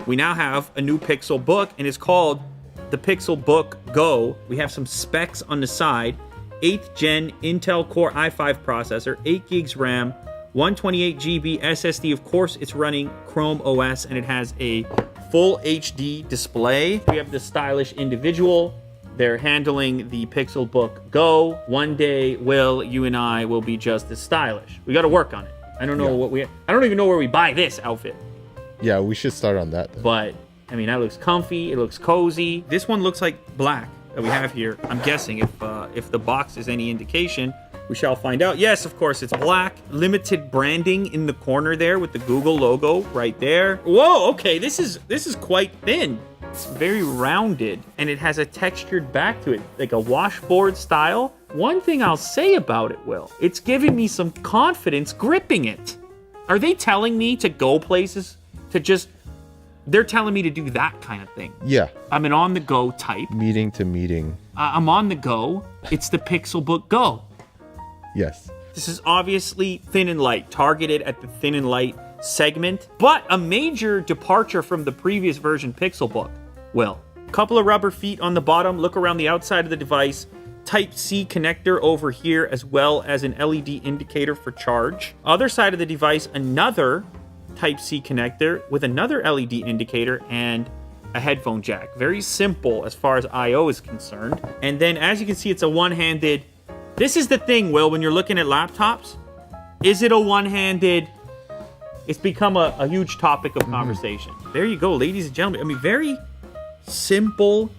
we now have a new Pixelbook, and it's called the Pixelbook Go. We have some specs on the side. 8th gen Intel Core i5 processor, 8 gigs RAM, 128 GB SSD. Of course, it's running Chrome OS, and it has a full HD display. We have the stylish individual. They're handling the Pixelbook Go. One day, Will, you and I will be just as stylish. We got to work on it. I don't know I don't even know where we buy this outfit. Yeah, we should start on that then. But, I mean, that looks comfy. It looks cozy. This one looks like black that we have here. I'm guessing if the box is any indication, we shall find out. Yes, of course, it's black. Limited branding in the corner there with the Google logo right there. Whoa, okay, this is quite thin. It's very rounded, and it has a textured back to it, like a washboard style. One thing I'll say about it, Will, it's giving me some confidence gripping it. Are they telling me to go places, to just... They're telling me to do that kind of thing. Yeah. I'm an on-the-go type. Meeting to meeting. I'm on the go. It's the Pixelbook Go. Yes. This is obviously thin and light, targeted at the thin and light segment, but a major departure from the previous version Pixelbook. Well, couple of rubber feet on the bottom. Look around the outside of the device. Type-C connector over here, as well as an LED indicator for charge. Other side of the device, another Type-C connector with another LED indicator and a headphone jack. Very simple as far as I/O is concerned. And then, as you can see, it's a one-handed... This is the thing, Will, when you're looking at laptops. Is it a one-handed... It's become a huge topic of conversation. There you go, ladies and gentlemen. I mean, very simple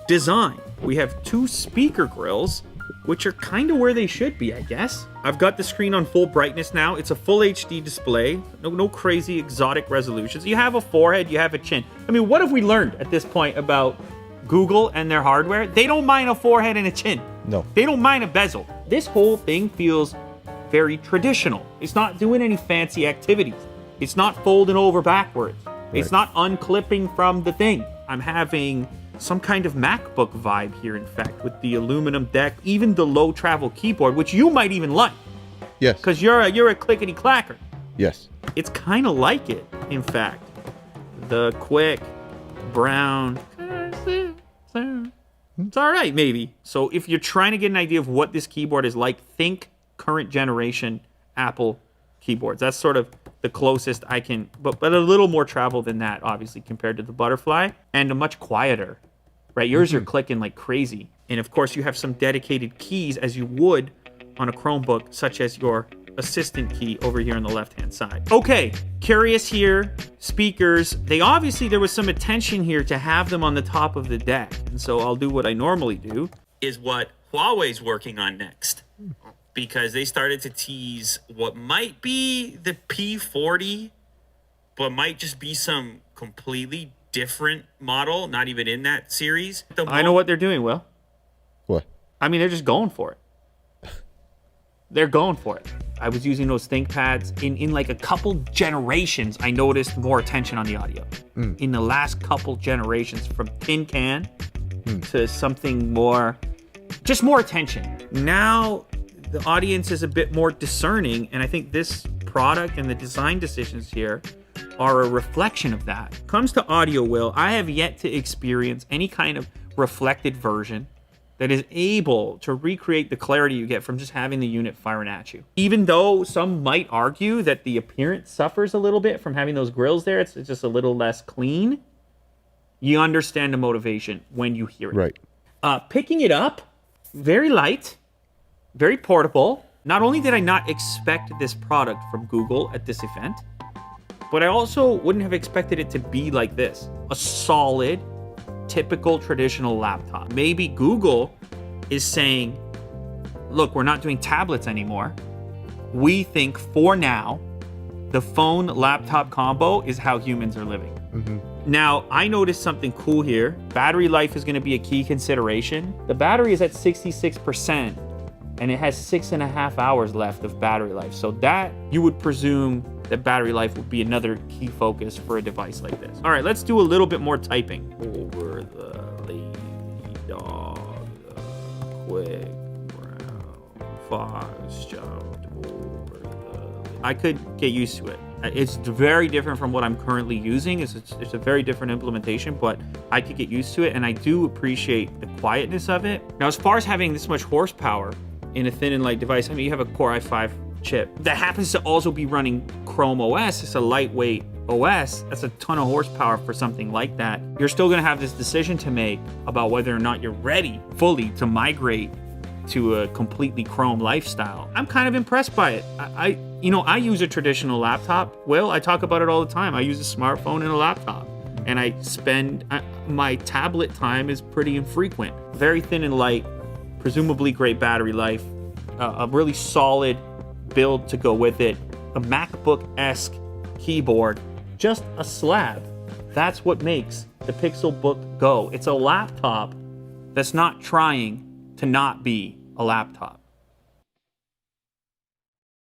design. We have two speaker grills, which are kind of where they should be, I guess. I've got the screen on full brightness now. It's a full HD display. No crazy exotic resolutions. You have a forehead, you have a chin. I mean, what have we learned at this point about Google and their hardware? They don't mind a forehead and a chin. No. They don't mind a bezel. This whole thing feels very traditional. It's not doing any fancy activities. It's not folding over backwards. It's not unclipping from the thing. I'm having some kind of MacBook vibe here, in fact, with the aluminum deck, even the low travel keyboard, which you might even like. Yes. Because you're a clickety clacker. Yes. It's kind of like it, in fact. The quick brown. It's all right, maybe. So if you're trying to get an idea of what this keyboard is like, think current generation Apple keyboards. That's sort of the closest I can, but a little more travel than that, obviously, compared to the Butterfly, and a much quieter, right? Yours are clicking like crazy. And of course, you have some dedicated keys as you would on a Chromebook, such as your assistant key over here on the left-hand side. Okay, curious here, speakers. There was some attention here to have them on the top of the deck. And so I'll do what I normally do, is what Huawei's working on next. Because they started to tease what might be the P40, but might just be some completely different model, not even in that series. I know what they're doing, Will. What? I mean, they're just going for it. They're going for it. I was using those ThinkPads. In like a couple generations, I noticed more attention on the audio. In the last couple generations, from tin can to something more, just more attention. Now, the audience is a bit more discerning, and I think this product and the design decisions here are a reflection of that. Comes to audio, Will, I have yet to experience any kind of reflected version that is able to recreate the clarity you get from just having the unit firing at you. Even though some might argue that the appearance suffers a little bit from having those grills there, it's just a little less clean, you understand the motivation when you hear it. Right. Picking it up, very light, very portable. Not only did I not expect this product from Google at this event, but I also wouldn't have expected it to be like this. A solid, typical traditional laptop. Maybe Google is saying, look, we're not doing tablets anymore. We think for now, the phone laptop combo is how humans are living. Now, I noticed something cool here. Battery life is going to be a key consideration. The battery is at 66%. And it has 6.5 hours left of battery life. So that, you would presume that battery life would be another key focus for a device like this. All right, let's do a little bit more typing. Over the lazy dog, quick brown fox jumped over the... I could get used to it. It's very different from what I'm currently using. It's a very different implementation, but I could get used to it, and I do appreciate the quietness of it. Now, as far as having this much horsepower in a thin and light device, I mean, you have a Core i5 chip that happens to also be running Chrome OS. It's a lightweight OS. That's a ton of horsepower for something like that. You're still gonna have this decision to make about whether or not you're ready fully to migrate to a completely Chrome lifestyle. I'm kind of impressed by it. I use a traditional laptop. Well, I talk about it all the time. I use a smartphone and a laptop, and my tablet time is pretty infrequent. Very thin and light, presumably great battery life, a really solid build to go with it, a MacBook-esque keyboard, just a slab. That's what makes the Pixelbook go. It's a laptop that's not trying to not be a laptop.